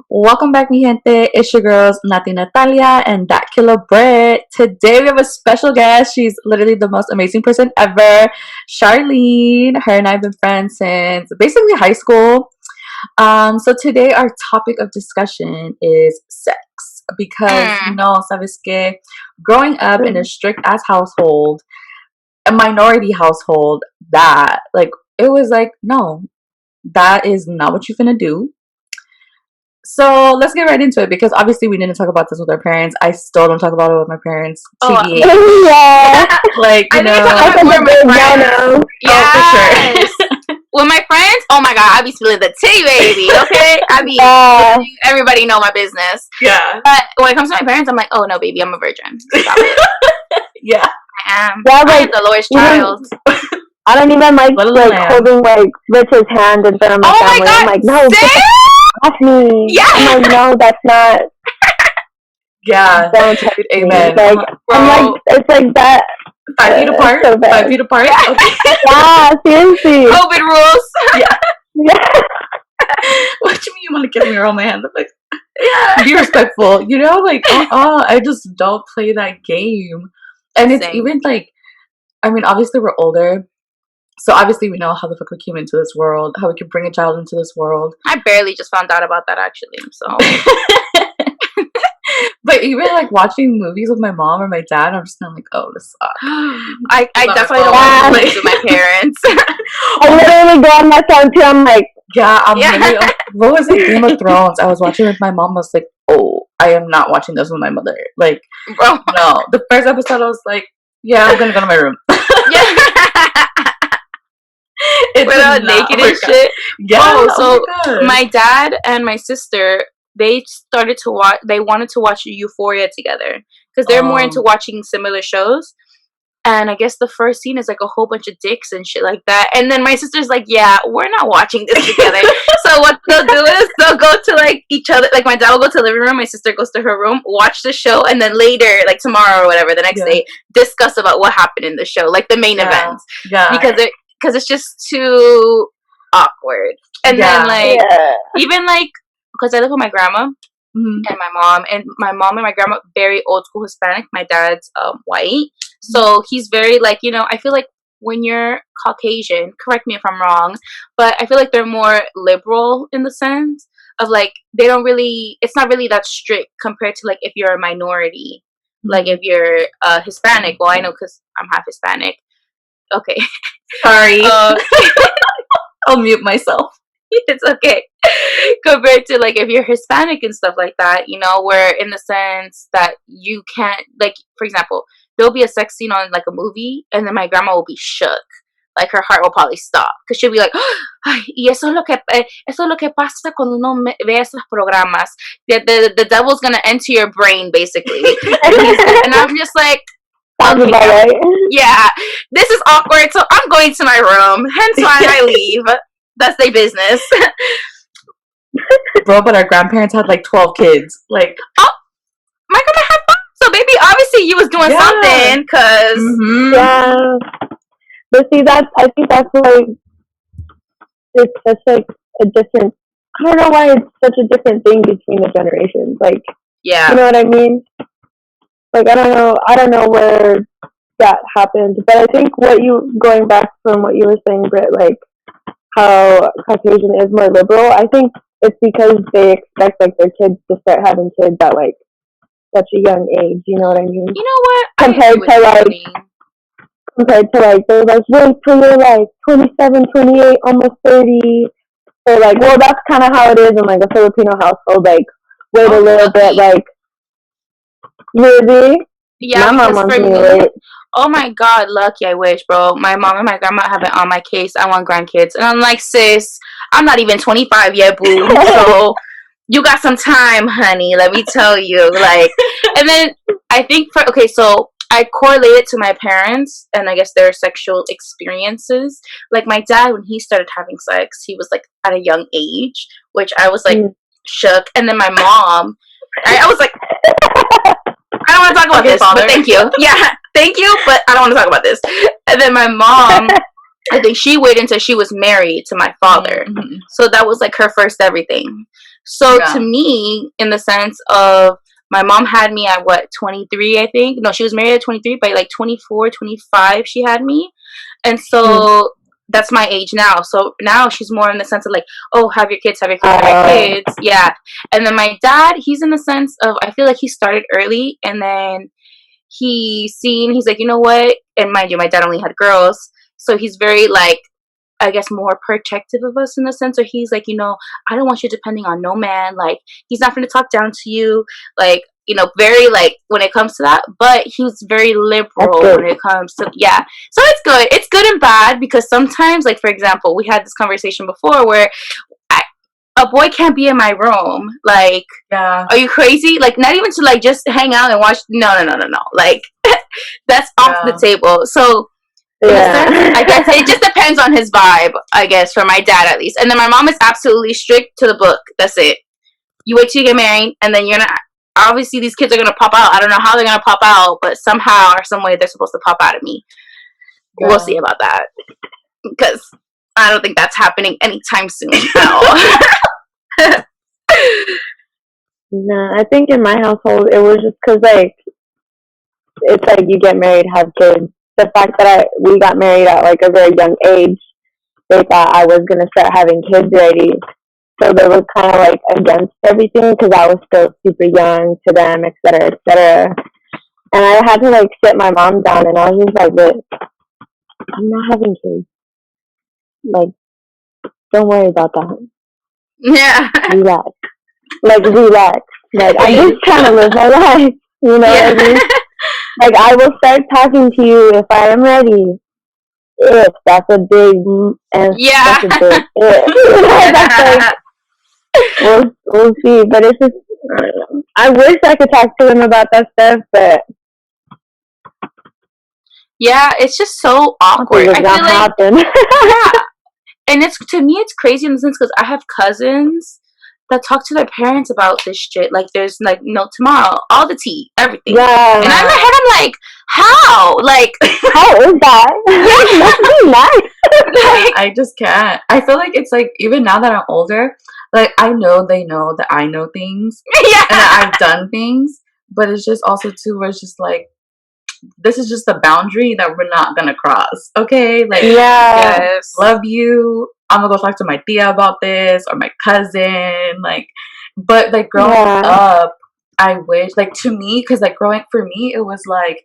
Welcome back, mi gente. It's your girls, Nati Natalia and that killer Brit. Today we have a special guest. She's literally the most amazing person ever, Charlene. Her and I have been friends since basically high school. So today our topic of discussion is sex because sabes que growing up in a strict ass household, a minority household, that like it was like no, that is not what you're gonna do. So let's get right into it because obviously we didn't talk about this with our parents. I still don't talk about it with my parents. TBH. Yeah. Like, you I know. think I talk about it with my friends. Yeah. Oh, for sure. With my friends, oh my god, I be spilling the tea, baby. Okay, I be everybody know my business. Yeah. But when it comes to my parents, I'm like, oh no, baby, I'm a virgin. Stop it. Yeah. I am. Yeah, I am the Lord's child. I don't even like holding like Rich's hand in front of my family. God, I'm like, no, off me. Yeah. I'm like, no, that's not. Yeah. Don't touch Amen. Me. Like, I'm like, it's like that. 5 feet apart. So 5 feet apart. Okay. Yeah, seriously. COVID rules. Yeah. What do you mean you want to give me your own hand? I'm like, yeah. Be respectful. You know, like, I just don't play that game. And it's even like, I mean, obviously we're older. So obviously we know how the fuck we came into this world, how we could bring a child into this world. I barely just found out about that actually. So, but even like watching movies with my mom or my dad, I'm just kind of like, oh, this sucks. I definitely don't want to play with my parents. I literally go on my phone too. I'm like, literally, what was it? Game of Thrones. I was watching with my mom. I was like, oh, I am not watching this with my mother. Like, bro, no. The first episode, I was like, yeah, I'm gonna go to my room. Without naked and shit. Yeah. Oh, so my dad and my sister, they started to watch. They wanted to watch Euphoria together because they're more into watching similar shows. And I guess the first scene is like a whole bunch of dicks and shit like that. And then my sister's like, yeah, we're not watching this together. So what they'll do is they'll go to like each other. Like my dad will go to the living room. My sister goes to her room, watch the show. And then later, like tomorrow or whatever, the next day, discuss about what happened in the show. Like the main events. Yeah. Because it's just too awkward. And then like, even like, because I live with my grandma. And my mom and my grandma, very old school Hispanic. My dad's white. So he's very like, you know, I feel like when you're Caucasian, correct me if I'm wrong, but I feel like they're more liberal in the sense of like, they don't really, it's not really that strict compared to like if you're a minority. Like if you're Hispanic, well, I know because I'm half Hispanic. Okay. Sorry. I'll mute myself. It's okay. Compared to like if you're Hispanic and stuff like that, you know, where in the sense that you can't, like, for example, there'll be a sex scene on like a movie and then my grandma will be shook. Like her heart will probably stop because she'll be like, ay, y eso es lo que pasa cuando uno ve esos programas. The devil's gonna enter your brain basically. And I'm just like, okay, right. Yeah, this is awkward, so I'm going to my room. Hence why I leave. That's their business. Bro, but our grandparents had like 12 kids. Like, oh, my grandma had fun. So, baby, obviously you was doing something, because... Yeah. But see, I think that's like, it's such like a different, I don't know why it's such a different thing between the generations. Like, yeah. You know what I mean? Like, I don't know where that happened. But I think going back from what you were saying, Britt, like, how Caucasian is more liberal, I think it's because they expect like their kids to start having kids at like such a young age. You know what I mean? You know what? Compared to like they're like, wait till you're like 27, 28, almost 30. So like, well, that's kind of how it is in like a Filipino household. Like, wait a little bit. Like, really? Yeah, my mom wants me to wait. Oh my god, lucky, I wish, bro. My mom and my grandma have been on my case. I want grandkids. And I'm like, sis, I'm not even 25 yet, boo. So you got some time, honey. Let me tell you. Like, and then I think so I correlated to my parents and I guess their sexual experiences. Like my dad, when he started having sex, he was like at a young age, which I was like shook. And then my mom, I was like, I don't want to talk about this, but thank you. Yeah, thank you, but I don't want to talk about this. And then my mom, I think she waited until she was married to my father. So that was like her first everything. So to me, in the sense of my mom had me at what, 23, I think. No, she was married at 23, but like 24, 25, she had me. And so that's my age now. So now she's more in the sense of like, oh, have your kids, have your kids, have your kids. Yeah. And then my dad, he's in the sense of, I feel like he started early, and then he's like, you know what? And mind you, my dad only had girls. So he's very like, I guess, more protective of us in the sense where he's like, you know, I don't want you depending on no man. Like, he's not going to talk down to you. Like, you know, very like when it comes to that. But he's very liberal when it comes to, yeah. So it's good. It's good and bad, because sometimes, like, for example, we had this conversation before where a boy can't be in my room. Like, are you crazy? Like, not even to like just hang out and watch. No. Like, that's off the table. So, I guess it just depends on his vibe, I guess, for my dad at least. And then my mom is absolutely strict to the book. That's it. You wait till you get married, and then you're not. Obviously, these kids are gonna pop out. I don't know how they're gonna pop out, but somehow or some way they're supposed to pop out of me. Yeah. We'll see about that, because I don't think that's happening anytime soon. No, I think in my household it was just because like it's like you get married, have kids. The fact that we got married at like a very young age, they thought I was gonna start having kids already. So they were kind of like against everything because I was still super young to them, etc., etc. And I had to like sit my mom down, and I was just like, "Look, I'm not having kids. Like, don't worry about that. Yeah, relax. Like, relax. Like, I'm just trying to live my life. You know what I mean? Like, I will start talking to you if I am ready. If that's a big and that's a big if. That's like, we'll see. But it's just, I don't know. I wish I could talk to them about that stuff, but yeah, it's just so awkward. I feel like happen. Yeah, and it's, to me, it's crazy in the sense because I have cousins that talk to their parents about this shit. Like, there's like no tomorrow, all the tea, everything. Yeah. And in my head, I'm like, how? Like, how is that? Yeah, must be nice. Like, I just can't. I feel like it's like, even now that I'm older, like, I know they know that I know things. Yeah. And that I've done things. But it's just also too where it's just like, this is just a boundary that we're not gonna cross. Okay? Like, yes, love you. I'm gonna go talk to my tia about this, or my cousin. Like, but like growing up, I wish, like, to me, because like for me, it was like,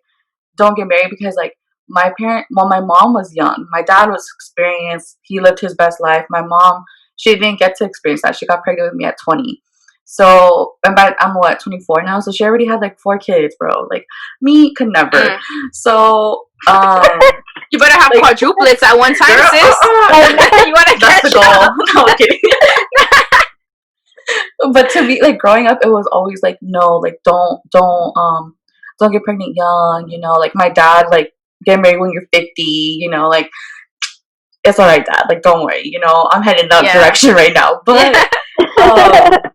don't get married, because like my mom was young. My dad was experienced. He lived his best life. My mom, she didn't get to experience that. She got pregnant with me at 20. So, I'm what, 24 now? So she already had like 4 kids, bro. Like, me could never. So, you better have like, quadruplets at one time, girl, sis. You want to catch the goal. Up. No, I'm kidding. But to me, like, growing up, it was always like, no, like, don't get pregnant young. You know, like, my dad, like, get married when you're 50. You know, like, it's all right, Dad. Like, don't worry. You know, I'm heading that direction right now. But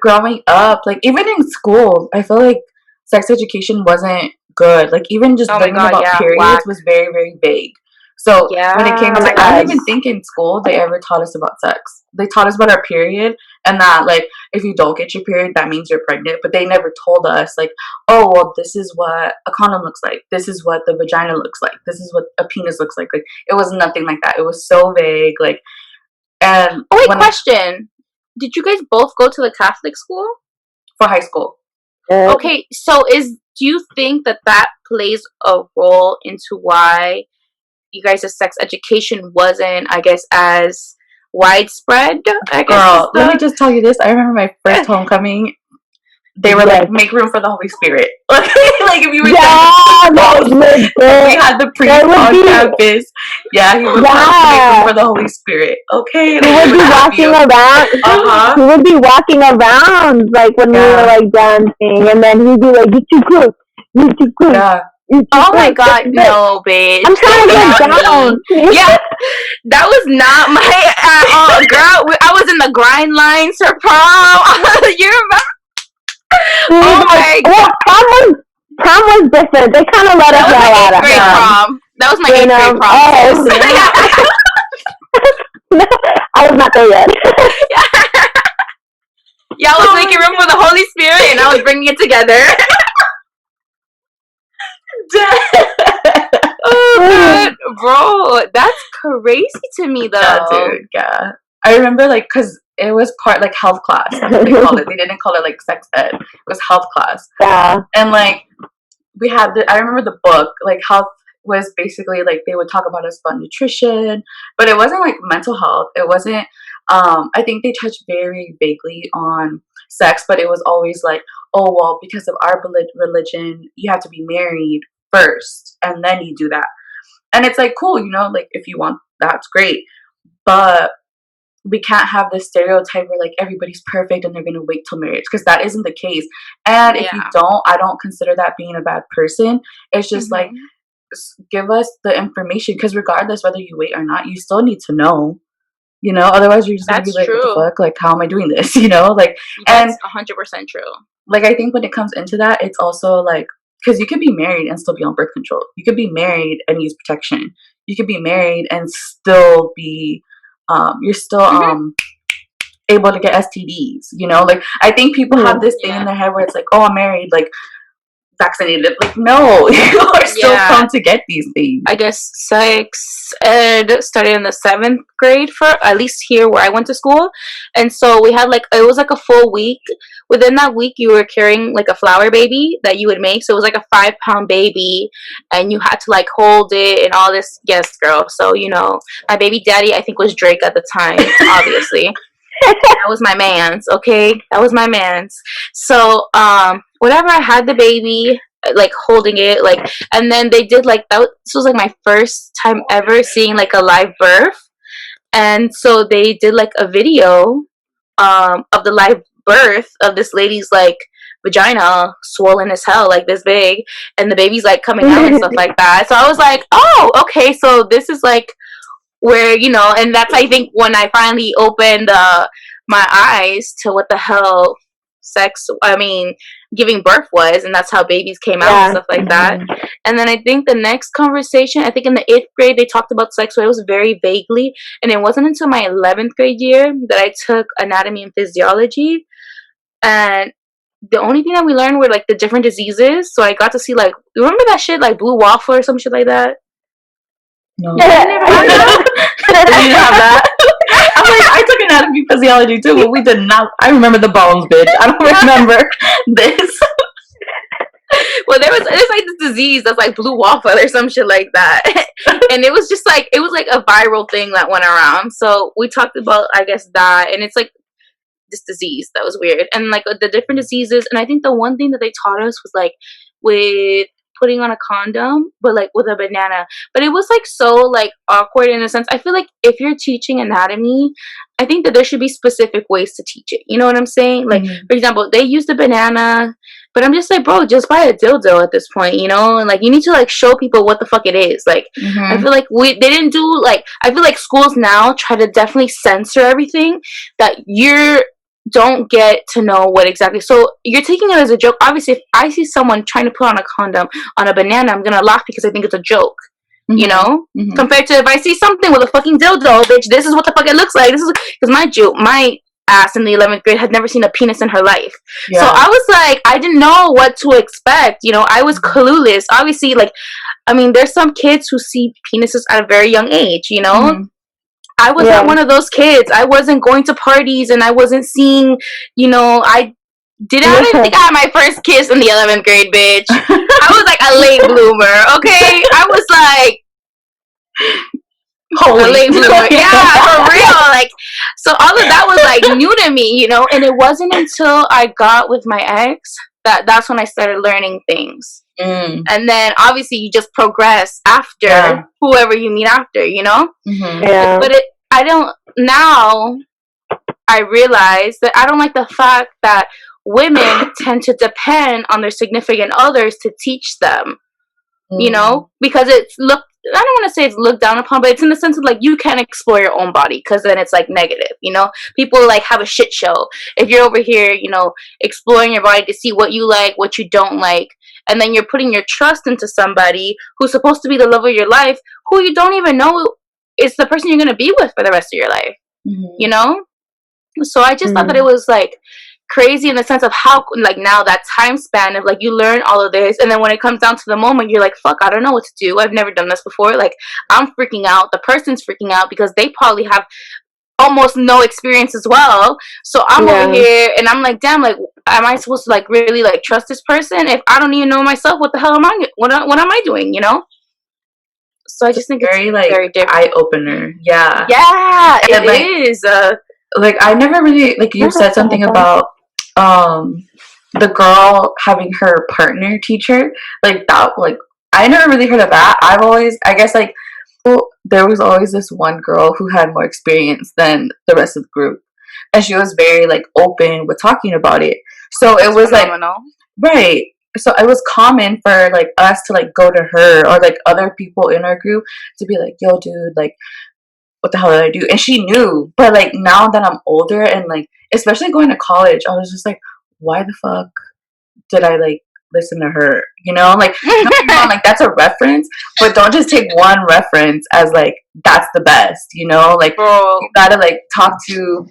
growing up, like, even in school, I feel like sex education wasn't good. Like, even just learning about periods was very, very vague. So when it came to, like, I don't even think in school they ever taught us about sex. They taught us about our period, and that, like, if you don't get your period, that means you're pregnant. But they never told us, like, oh, well, this is what a condom looks like. This is what the vagina looks like. This is what a penis looks like. Like, it was nothing like that. It was so vague. Like, and question. Did you guys both go to the Catholic school? For high school. Okay, so do you think that plays a role into why you guys' sex education wasn't, I guess, as widespread? Girl, let me just tell you this. I remember my first homecoming. They were like, make room for the Holy Spirit. Like, if you were we had the priest on campus. Yeah, he would make room for the Holy Spirit. Okay, he would be walking around. He would be walking around like when we were like dancing, and then he'd be like, "You're too close. You're too close." Yeah. My God, no, bitch. I'm trying to get down. Yeah, that was not my girl. I was in the grind lines for prom. You remember? Oh my God. Prom was different. They kind of let us know out of prom. That was my 8th grade prom. No, I was not there yet. Yeah, I was making room for the Holy Spirit, and I was bringing it together. Oh god, bro, that's crazy to me though. Yeah, dude. Yeah, I remember like because it was part like health class. That's what they call it. They didn't call it like sex ed. It was health class. Yeah. And like we had I remember the book, like health was basically like they would talk about us about nutrition, but it wasn't like mental health. It wasn't I think they touched very vaguely on sex, but it was always like, oh well, because of our religion, you have to be married first and then you do that. And it's like cool, like if you want that's great. But we can't have this stereotype where like everybody's perfect and they're going to wait till marriage, because that isn't the case. And if you don't, I don't consider that being a bad person. It's just like give us the information, because regardless whether you wait or not, you still need to know, otherwise you're just gonna be like, what the fuck, like how am I doing this? Like that's 100% true. Like I think when it comes into that, it's also like, because you could be married and still be on birth control, you could be married and use protection, you could be married and still be you're still able to get STDs, like I think people have this thing in their head where it's like, oh, I'm married, like vaccinated. Like no, you are still prone to get these things. I guess sex ed started in the 7th grade, for at least here where I went to school, and so we had like, it was like a full week. Within that week you were carrying like a flower baby that you would make, so it was like a 5-pound baby and you had to like hold it and all this. Yes girl, so my baby daddy I think was Drake at the time, obviously. That was my man's, okay? That was my man's. So, whenever I had the baby, like holding it, like, and then they did like that. This was like my first time ever seeing like a live birth, and so they did like a video, of the live birth of this lady's like vagina, swollen as hell, like this big, and the baby's like coming out and stuff like that. So I was like, oh, okay, so this is like where and that's I think when I finally opened my eyes to what the hell giving birth was, and that's how babies came out and stuff like that. And then I think the next conversation, I think in the 8th grade they talked about sex, but it was very vaguely, and it wasn't until my 11th grade year that I took anatomy and physiology, and the only thing that we learned were like the different diseases. So I got to see, like, you remember that shit like blue waffle or some shit like that? No. I never had that. You didn't have that? I'm like, I took anatomy physiology too, but we did not. I remember the bones, bitch. I don't remember this. Well, there's like this disease that's like blue waffle or some shit like that. And it was just like, it was like a viral thing that went around. So we talked about, I guess, that, and it's like this disease that was weird, and like the different diseases. And I think the one thing that they taught us was like with putting on a condom, but like with a banana. But it was like so like awkward in a sense. I feel like if you're teaching anatomy, I think that there should be specific ways to teach it. You know what I'm saying? Like, for example, they use the banana, but I'm just like, bro, just buy a dildo at this point, and like you need to like show people what the fuck it is. Like, I feel like they didn't do, like, I feel like schools now try to definitely censor everything that you don't get to know what exactly. So you're taking it as a joke. Obviously, if I see someone trying to put on a condom on a banana, I'm gonna laugh because I think it's a joke. Compared to if I see something with a fucking dildo, bitch, this is what the fuck it looks like. This is because my ass in the 11th grade had never seen a penis in her life. So I was like, I didn't know what to expect. I was clueless. Obviously, like, I mean, there's some kids who see penises at a very young age. I was not one of those kids. I wasn't going to parties and I wasn't seeing, I didn't think I had my first kiss in the 11th grade, bitch. I was like a late bloomer, okay? I was like a late bloomer. Yeah, for real. Like, so all of that was like new to me, and it wasn't until I got with my ex that's when I started learning things. And then obviously you just progress after whoever you meet after, But now I realize that I don't like the fact that women tend to depend on their significant others to teach them, because it's I don't want to say it's looked down upon, but it's in the sense of like you can't explore your own body because then it's like negative, people like have a shit show if you're over here, exploring your body to see what you like, what you don't like, and then you're putting your trust into somebody who's supposed to be the love of your life, who you don't even know is the person you're going to be with for the rest of your life, So I just thought that it was like, crazy in the sense of how, like, now that time span of, like, you learn all of this, and then when it comes down to the moment, you're like, fuck, I don't know what to do. I've never done this before. Like, I'm freaking out. The person's freaking out because they probably have almost no experience as well. So I'm over here and I'm like, damn, like, am I supposed to, like, really, like, trust this person if I don't even know myself? What the hell am I, what am I doing, you know? So I just think very, it's like, very different. eye opener. Yeah. Yeah, And, it like, is. Like, I never really, like, you said something about the girl having her partner teach her, like, that, like, I never really heard of that. I've always, I guess, like, well, there was always this one girl who had more experience than the rest of the group, and she was very, like, open with talking about it. So That's it was phenomenal. like, right. So it was common for, like, us to, like, go to her or, like, other people in our group to be like, yo, dude, like, what the hell did I do? And she knew. But, like, now that I'm older and, like, especially going to college, I was just like, why the fuck did I, like, listen to her? You know? Like, don't get me wrong, like, that's a reference, but don't just take one reference as, like, that's the best, you know? Like, Bro. you gotta, like, talk to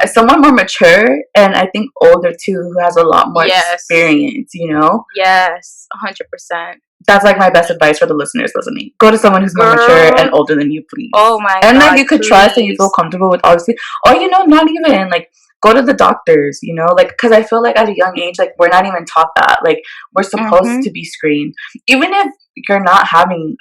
someone more mature and I think older too, who has a lot more experience, you know? Yes, 100%. That's, like, my best advice for the listeners listening. Go to someone who's more mature and older than you, please. Oh my and, God, like, you could trust and you feel comfortable with, obviously. Or, you know, not even, like, go to the doctors, you know? Like, because I feel like at a young age, like, we're not even taught that. Like, we're supposed to be screened. Even if you're not having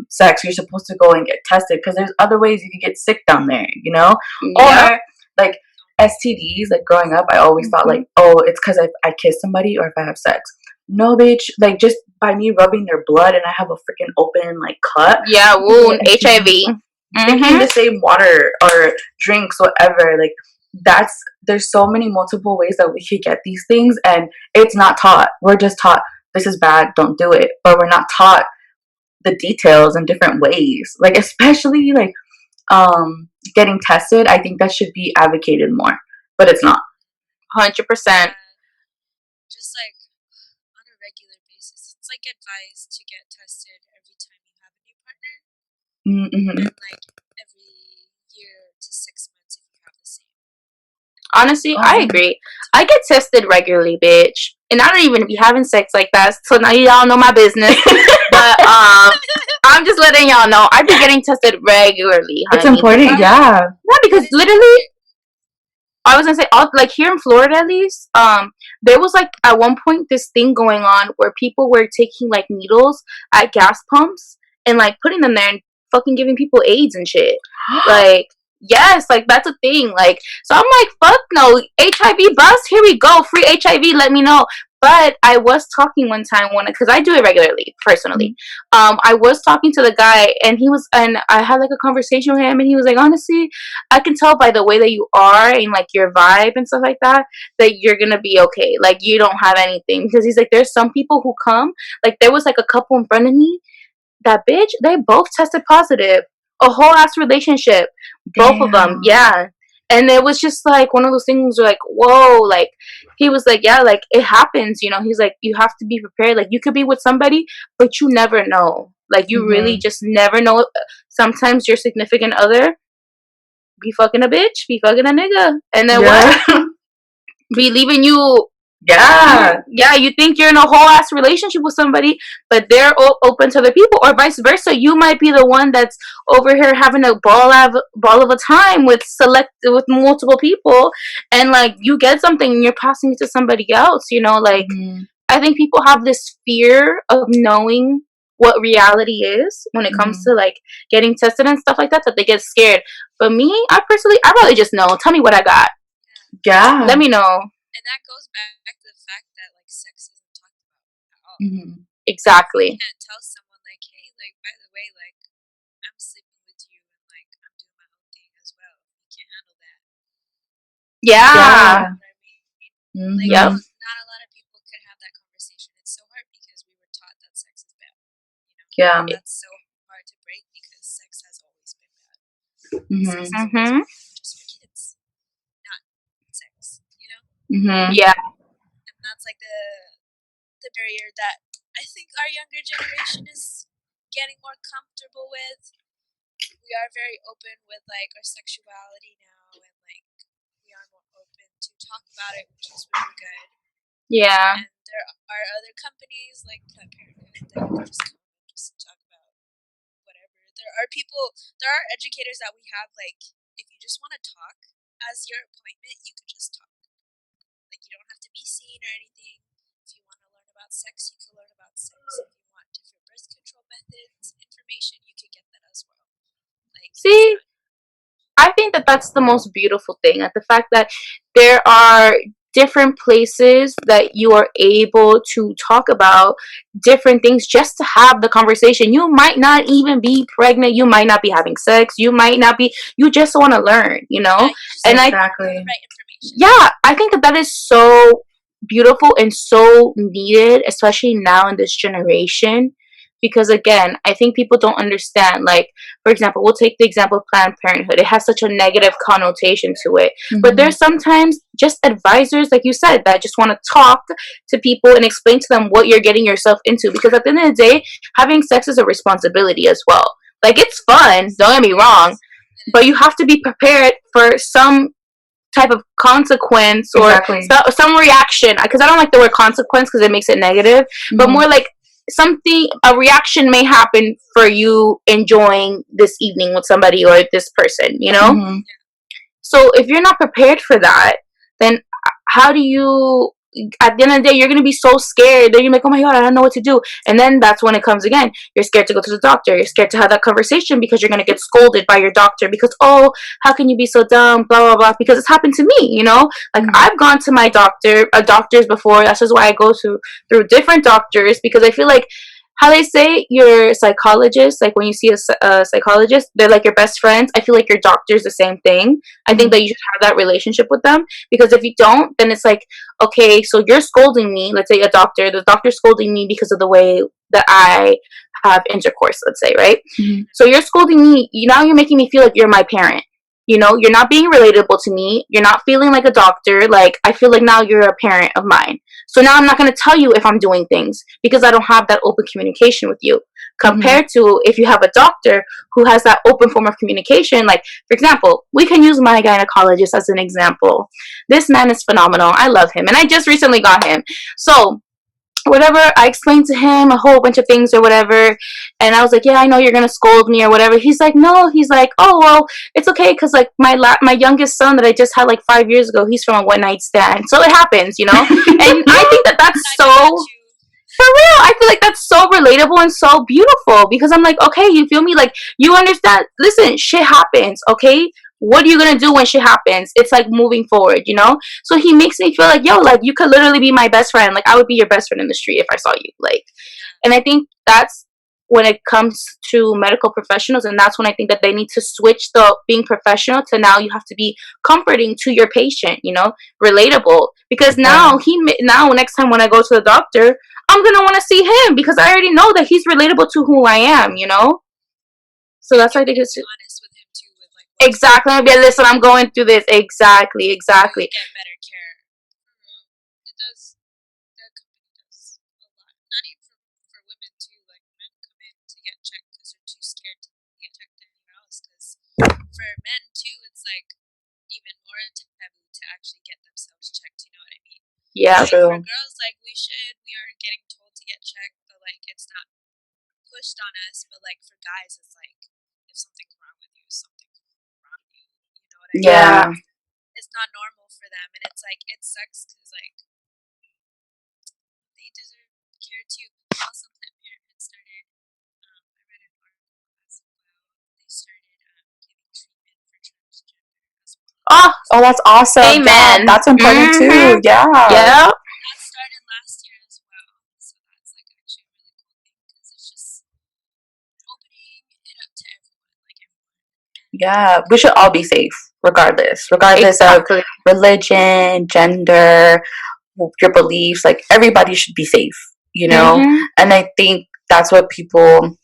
sex, you're supposed to go and get tested because there's other ways you can get sick down there, you know? Yep. Or, like, STDs, like, growing up, I always thought, like, oh, it's because I kiss somebody or if I have sex. No, bitch. Like, just by me rubbing their blood and I have a freaking open, like, cut. Yeah, wound, HIV. Drinking the same water or drinks, whatever. Like, there's so many multiple ways that we could get these things, and it's not taught. We're just taught this is bad, don't do it. But we're not taught the details in different ways. Like, especially, like, getting tested, I think that should be advocated more. But it's not. 100%. Just, like, on a regular basis, it's, like, advised to get tested every time you have a new partner. Mm-hmm. And, like, every year to 6 months if you have the same. Honestly, I agree. I get tested regularly, bitch. And I don't even be having sex like that. So now y'all know my business. But I'm just letting y'all know. I be getting tested regularly, honey. It's important, yeah. Yeah, because literally, I was gonna say, like, here in Florida at least, there was, like, at one point this thing going on where people were taking, like, needles at gas pumps and, like, putting them there and fucking giving people AIDS and shit. Like, yes, like, that's a thing. Like, so I'm like, fuck no, HIV bust, here we go, free HIV, let me know. But I was talking one time, because I do it regularly, personally. I was talking to the guy, and I had, like, a conversation with him, and he was like, honestly, I can tell by the way that you are and, like, your vibe and stuff like that you're gonna be okay. Like, you don't have anything. Because he's like, there's some people who come, like, there was, like, a couple in front of me, that bitch, they both tested positive. A whole ass relationship. Both of them, yeah. And it was just, like, one of those things where, like, whoa, like, he was like, yeah, like, it happens, you know. He's like, you have to be prepared. Like, you could be with somebody, but you never know. Like, you really just never know. Sometimes your significant other be fucking a bitch, be fucking a nigga. And then what? Be leaving you. Yeah, you think you're in a whole ass relationship with somebody, but they're open to other people, or vice versa. You might be the one that's over here having a ball of a time with multiple people, and, like, you get something and you're passing it to somebody else. You know, like, I think people have this fear of knowing what reality is when it comes to, like, getting tested and stuff like that they get scared. But me, I'd rather just know. Tell me what I got. Yeah, let me know. And that goes back to the fact that, like, sex isn't talked about at all. Exactly. You can't tell someone, like, hey, like, by the way, like, I'm sleeping with you and, like, I'm doing my own thing as well. You can't handle that. Yeah. You know what I mean? Like, Yep. not a lot of people could have that conversation. It's so hard because we were taught that sex is bad. You know? Yeah. That's so hard to break because sex has always been bad. Sex has always been just for kids, not sex. You know? Yeah. And that's, like, the barrier that I think our younger generation is getting more comfortable with. We are very open with, like, our sexuality now, and, like, we are more open to talk about it, which is really good. Yeah. And there are other companies like Planned Parenthood that you can just come and just talk about whatever. There are educators that we have, like, if you just want to talk as your appointment, you could just talk. Like, you don't have to be seen or anything. If you want to learn about sex, you can learn about sex. If you want different birth control methods, information, you can get that as well. Like, see, I think that that's the most beautiful thing, at the fact that there are different places that you are able to talk about different things, just to have the conversation. You might not even be pregnant, you might not be having sex, you might not be, you just want to learn, you know? yeah, you just And have I the right information. yeah, I think that that is so beautiful and so needed, especially now in this generation. Because again, I think people don't understand. Like, for example, we'll take the example of Planned Parenthood. It has such a negative connotation to it. But there's sometimes just advisors, like you said, that just want to talk to people and explain to them what you're getting yourself into. Because at the end of the day, having sex is a responsibility as well. Like, it's fun, don't get me wrong, but you have to be prepared for some type of consequence or some reaction, because I don't like the word consequence because it makes it negative, but more like something, a reaction may happen for you enjoying this evening with somebody or this person, you know? So if you're not prepared for that, then how do you, at the end of the day, you're going to be so scared that you're like, oh my God, I don't know what to do. And then that's when it comes again. You're scared to go to the doctor. You're scared to have that conversation because you're going to get scolded by your doctor because, oh, how can you be so dumb, blah, blah, blah. Because it's happened to me, you know? Like, I've gone to my doctors before. That's just why I go through different doctors, because I feel like, how they say your psychologist, like when you see a psychologist, they're like your best friends. I feel like your doctor's the same thing. I think that you should have that relationship with them, because if you don't, then it's like, okay, so you're scolding me. Let's say the doctor's scolding me because of the way that I have intercourse, let's say, right? So you're scolding me. Now you're making me feel like you're my parent. You know, you're not being relatable to me. You're not feeling like a doctor. Like, I feel like now you're a parent of mine. So now I'm not going to tell you if I'm doing things because I don't have that open communication with you. Compared to if you have a doctor who has that open form of communication. Like, for example, we can use my gynecologist as an example. This man is phenomenal. I love him. And I just recently got him. So whatever, I explained to him a whole bunch of things or whatever, and I was like, yeah, I know you're gonna scold me or whatever. He's like, no, he's like, oh well, it's okay, because like my youngest son that I just had like 5 years ago, he's from a one night stand, so it happens, you know. And I think that that's so, for real, I feel like that's so relatable and so beautiful, because I'm like, okay, you feel me? Like, you understand, listen, shit happens, okay? What are you gonna do when shit happens? It's like moving forward, you know? So he makes me feel like, yo, like, you could literally be my best friend. Like, I would be your best friend in the street if I saw you. Like, and I think that's when it comes to medical professionals, and that's when I think that they need to switch the being professional to now you have to be comforting to your patient, you know, relatable. Because now now next time when I go to the doctor, I'm gonna want to see him because I already know that he's relatable to who I am, you know. So that's why I think it's honest with him too, with like exactly. I'm gonna be, listen, I'm going through this. Exactly. get better care. It does. The company does a lot. Not even for women too. Like, men come in to get checked because they're too scared to get checked anywhere else. Because for men too, it's like even more taboo to actually get themselves checked. You know what I mean? Yeah, like, true. for girls, like, we are getting told to get checked, but like it's not pushed on us. But like for guys, it's like if something's wrong with you, something's wrong with you. You know what I mean? Yeah. It's not normal for them, and it's like it sucks because like they deserve care too. Also, Planned Parenthood started. I read an article as well. They started giving treatment for transgender as well. Oh, that's awesome. Amen. Yeah, that's important too. Yeah. Yeah. That started last year as well, so that's like actually a really cool thing because it's just opening it up to everyone, like everyone. Yeah, we should all be safe, regardless Exactly. of religion, gender, your beliefs. Like, everybody should be safe, you know. And I think that's what people,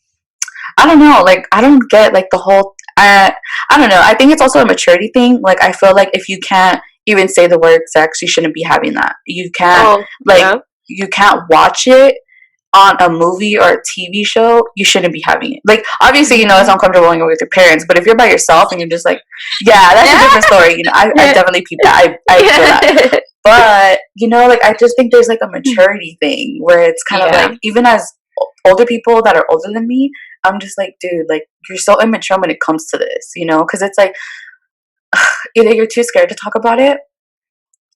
I don't know, like, I don't get like the whole, I don't know, I think it's also a maturity thing. Like, I feel like if you can't even say the word sex, you shouldn't be having that. You can't you can't watch it on a movie or a TV show, you shouldn't be having it. Like, obviously, you know, it's uncomfortable when you're with your parents, but if you're by yourself and you're just like, yeah, that's a different story. You know, I definitely peeped that. I feel that. But, you know, like, I just think there's like a maturity thing where it's kind of like, even as older people that are older than me, I'm just like, dude, like, you're so immature when it comes to this, you know? Because it's like, either you're too scared to talk about it,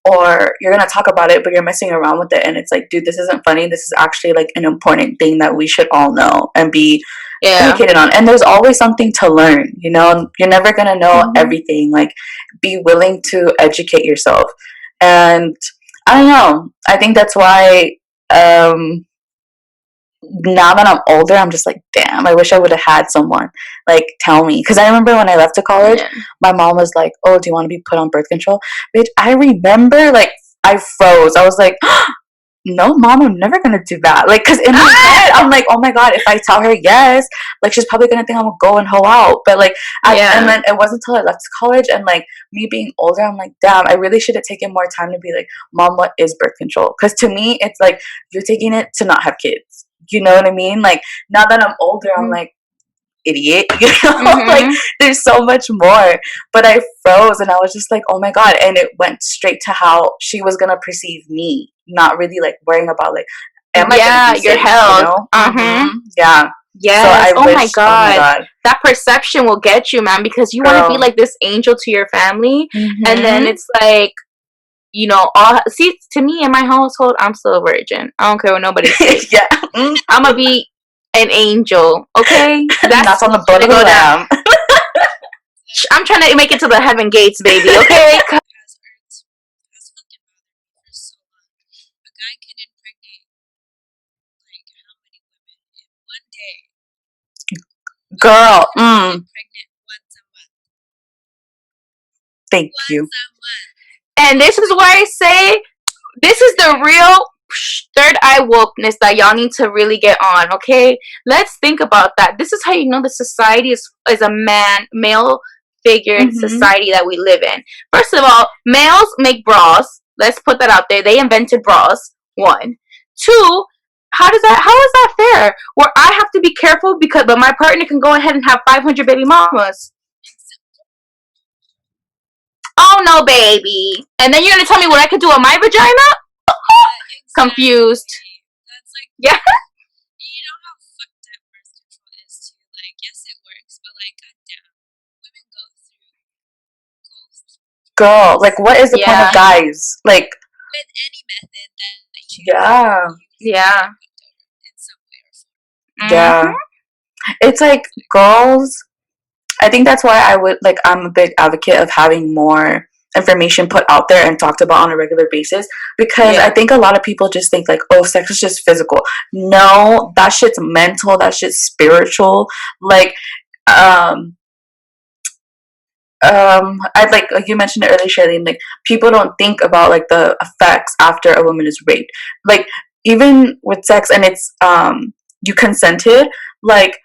or you're gonna talk about it but you're messing around with it, and it's like, dude, this isn't funny, this is actually like an important thing that we should all know and be educated on. And there's always something to learn, you know. You're never gonna know everything. Like, be willing to educate yourself. And I don't know, I think that's why now that I'm older, I'm just like, damn, I wish I would have had someone like tell me. Because I remember when I left to college, my mom was like, oh, do you want to be put on birth control? Bitch, I remember, like, I froze. I was like, no, mom, I'm never gonna do that. Like, because in my head, I'm like, oh my god, if I tell her yes, like, she's probably gonna think I'm gonna go and hoe out. But like, and then it wasn't until I left college and like me being older, I'm like, damn, I really should have taken more time to be like, mom, what is birth control? Because to me, it's like, you're taking it to not have kids. You know what I mean? Like, now that I'm older, I'm like, idiot, you know. Like, there's so much more. But I froze and I was just like, oh my god. And it went straight to how she was gonna perceive me, not really like worrying about like, am I gonna be your safe, health, you know? Yeah. Yes. So My god, that perception will get you, man, because you want to be like this angel to your family, and then it's like, you know, to me in my household, I'm still a virgin. I don't care what nobody says. I'm gonna be an angel, okay? That's on the blood of the lamb. I'm trying to make it to the heaven gates, baby, okay? Has fucking bothered me for so long. A guy can impregnate like how many women in one day? Girl, Pregnant once a month. Thank you. Once a month. And this is why I say, this is the real third eye wokeness that y'all need to really get on, okay? Let's think about that. This is how you know the society is a male figured society that we live in. First of all, males make bras. Let's put that out there. They invented bras. 1. 2, how is that fair? Where I have to be careful but my partner can go ahead and have 500 baby mamas. Oh no, baby. And then you're gonna tell me what I could do on my vagina? Confused. That's like, yeah. You know how fucked up birth control is too. Like, yes, it works, but like, goddamn, women go through. Girl, like, what is the point of guys? Like, with any method that they choose. In some way or form. Yeah. It's like, girls, I think that's why I'm a big advocate of having more information put out there and talked about on a regular basis, because I think a lot of people just think like, oh, sex is just physical. No, that shit's mental, that shit's spiritual. Like, I'd like you mentioned it earlier, Charlene, like, people don't think about like the effects after a woman is raped. Like, even with sex and it's you consented, like,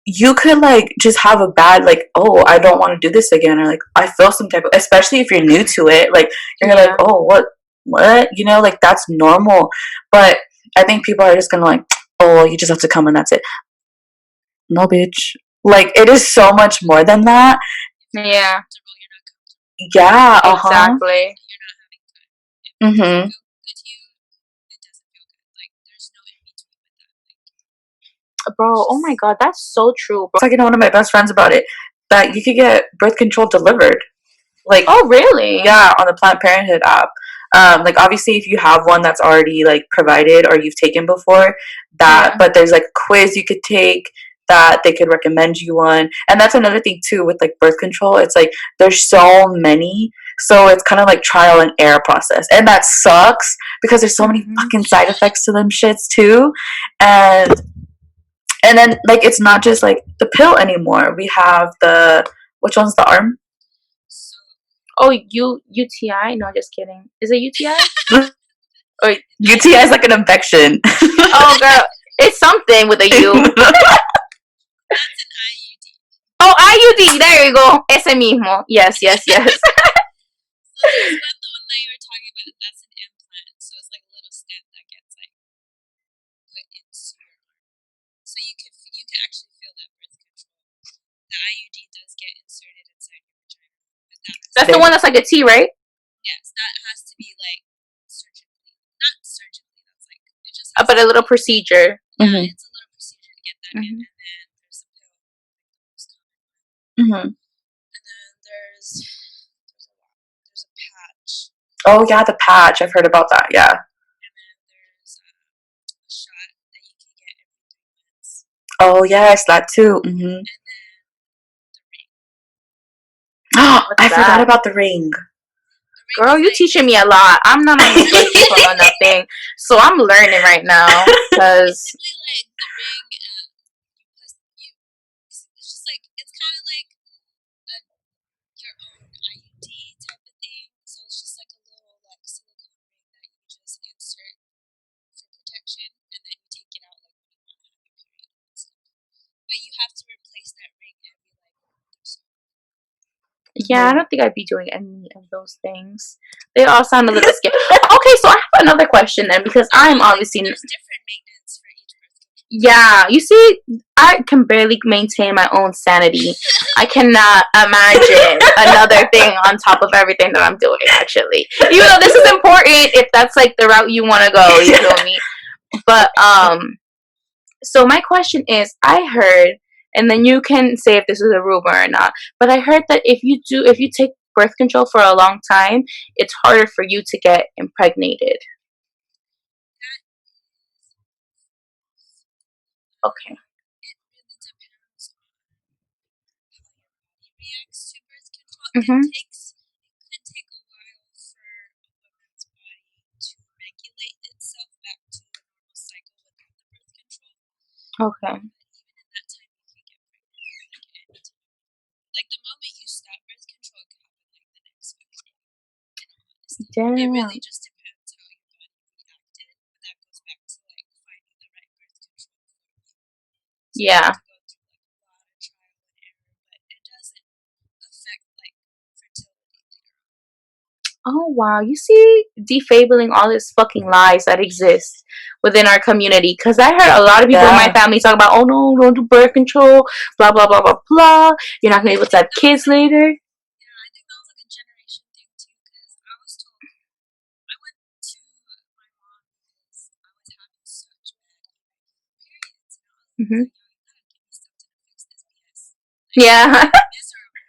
you could like just have a bad like, oh, I don't want to do this again, or like, I feel some type of, especially if you're new to it, like, you're like, oh, what, you know, like, that's normal. But I think people are just gonna like, oh, you just have to come and that's it. No, bitch. Like, it is so much more than that. Yeah. Yeah. Exactly. Bro, oh my god, that's so true, bro. I was talking to one of my best friends about it, that you could get birth control delivered. Like, oh really? Yeah, on the Planned Parenthood app. Like, obviously, if you have one that's already like provided or you've taken before, but there's like a quiz you could take that they could recommend you one. And that's another thing too with like birth control. It's like, there's so many, so it's kind of like trial and error process, and that sucks because there's so many fucking side effects to them shits too. And then, like, it's not just like the pill anymore. We have which one's the arm? Oh, UTI? No, just kidding. Is it UTI? Or UTI is like an infection. Oh, girl, it's something with a U. That's an IUD. Oh, IUD. There you go. Ese mismo. Yes. So there's one, the one that you were talking about, that's an implant. So it's like a little stent that gets like put into your arm. So you can actually feel that birth control. The IUD does get inserted inside your vagina, but That's the one that's like a T, right? yes, that has to be like surgically, not surgically. That's like it just. But a little procedure. Yeah, it's a little procedure to get that in, and then there's a pill, like the most common one. And then there's a patch. Oh yeah, the patch. I've heard about that. Yeah. And then there's a shot that you can get every 3 months. Oh yes, that too. And then the ring. I forgot about the ring. Girl, you teaching me a lot. I'm not on this birth control or nothing, so I'm learning right now. Because basically, like the ring, it's just like it's kind of like your own IUD type of thing. So it's just like a little like silicone ring that you just insert for protection, and then you take it out like when you want to have your period and stuff. But you have to replace that ring every like month or so. yeah, I don't think I'd be doing any of those things. They all sound a little scary. Okay, so I have another question then, because I'm obviously there's different maintenance for each birth control. Yeah, you see, I can barely maintain my own sanity. I cannot imagine another thing on top of everything that I'm doing, actually. Even though this is important if that's like the route you want to go, you feel me? But, so my question is, I heard, and then you can say if this is a rumor or not, but I heard that if you take birth control for a long time, it's harder for you to get impregnated. Okay. It really depends on how your body reacts to birth control. It could take a while for a woman's body to regulate itself back to a normal cycle without the birth control. Okay. But even in that time, you can get pregnant like any time. Like the moment you stop birth control, it could happen like the next 5 days. In all honesty, Damn. it really just depends how your body reacted. But that goes back to like finding the right birth control for you. So Yeah. you have to go through like a lot of trial and error, but it doesn't affect like fertility later on. Oh wow, you see, defabling all these fucking lies that exist within our community. Because I heard a lot of people in my family talk about, oh no, don't do birth control, blah blah blah blah blah. You're not gonna be able to have kids later. Yeah, I think that was like a generation thing too. Because I was told, I went to my mom because I was having such bad irregular periods, and I was like, yo, you gotta give me something to fix this BS. Yeah. Miserable.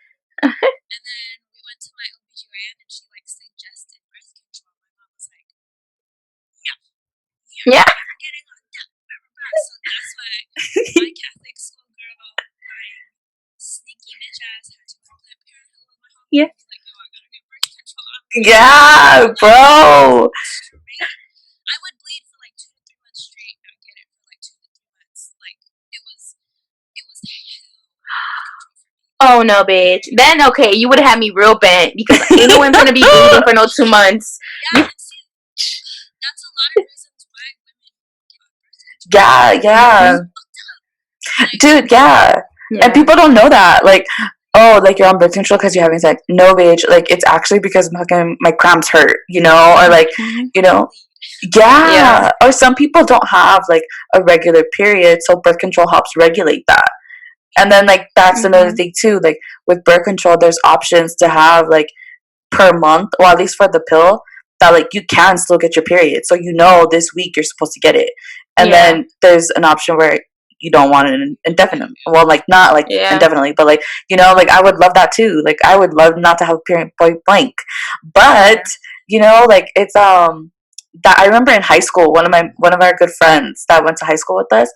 And then we went to my OBGYN and she like suggested birth control. My mom was like, no, you're Yeah. never getting on that. So that's why my Catholic schoolgirl, my sneaky bitch ass, had to go to Planned Parenthood with my homie. Yeah. And be like, yo, I gotta get birth control. Yeah, bro. Straight. I would bleed for like 2 to 3 months straight, not get it for like 2 to 3 months. Like it was hell. Oh no, bitch. Then okay, you would have had me real bent because ain't no one's gonna be bleeding for no 2 months. Yeah, and see, that's a lot of reasons why women get on birth control. Yeah. Dude, yeah. And people don't know that. Like, oh, like you're on birth control because you're having sex. No, bitch. Like, it's actually because my cramps hurt, you know? Or like, you know? Yeah. Or some people don't have like a regular period, so birth control helps regulate that. And then like that's another thing too. Like with birth control, there's options to have like per month, or at least for the pill, that like you can still get your period. So you know this week you're supposed to get it. And then there's an option where you don't want it indefinitely. Well, like not like indefinitely, but like, you know, like I would love that too. Like I would love not to have a period point blank. But, you know, like it's that I remember in high school, one of our good friends that went to high school with us,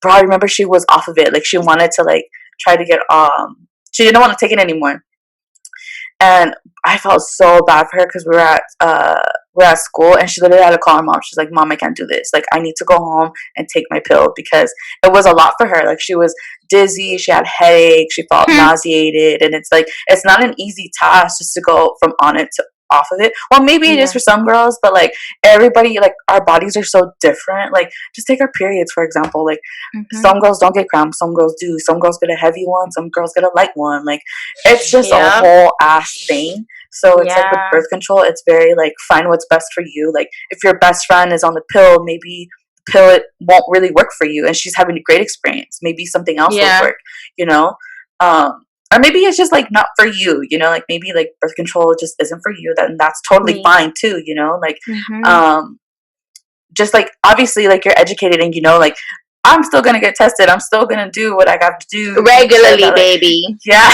bro, I remember she was off of it. Like she wanted to like try to get she didn't want to take it anymore. And I felt so bad for her because we were at school, and she literally had to call her mom. She's like, Mom, I can't do this. Like I need to go home and take my pill, because it was a lot for her. Like she was dizzy, she had headaches, she felt nauseated, and it's like it's not an easy task just to go from on it to off of it. Well, maybe it is for some girls, but like everybody, like our bodies are so different. Like just take our periods, for example. Like some girls don't get cramps, some girls do. Some girls get a heavy one, some girls get a light one. Like it's just a whole ass thing. So it's like with birth control, it's very like find what's best for you. Like if your best friend is on the pill, maybe pill it won't really work for you, and she's having a great experience. Maybe something else will work, you know. Or maybe it's just like not for you, you know, like maybe like birth control just isn't for you, then that's totally fine too, you know, like just like obviously like you're educated and you know like I'm still gonna get tested, I'm still gonna do what I got to do regularly, that, like, baby. Yeah.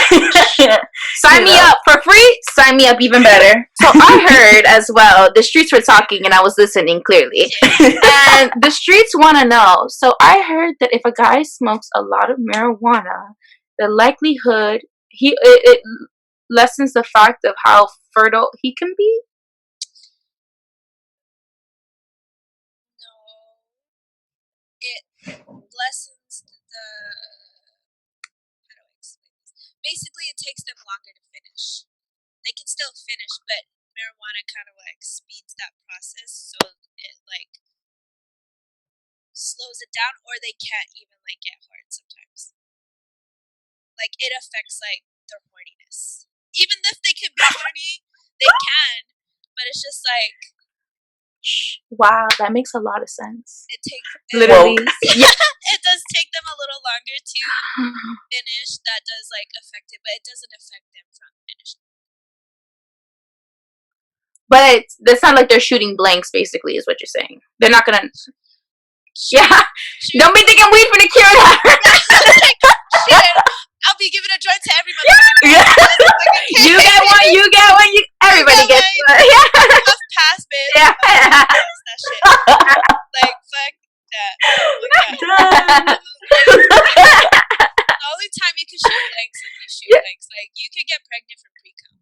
Sign me up for free, sign me up even better. So I heard as well, the streets were talking and I was listening clearly, and the streets want to know. So I heard that if a guy smokes a lot of marijuana, the likelihood it lessens the fact of how fertile he can be. No, it lessens the. How do I explain this? Basically, it takes them longer to finish. They can still finish, but marijuana kind of like speeds that process, so it like slows it down, or they can't even like get hard sometimes. Like it affects like their horniness. Even if they can be horny, they can, but it's just like. Wow, that makes a lot of sense. It takes literally. It does take them a little longer to finish. That does like affect it, but it doesn't affect them from finishing. But it's not like they're shooting blanks. Basically, is what you're saying. They're not gonna. Don't be thinking weed for the cure that. Shit, I'll be giving a joint to everybody. You get one. Everybody gets one. Tough pass, bitch. Yeah. That shit. Like fuck that. The only time you can shoot blanks if you shoot blanks. Like you can get pregnant from pre-cum.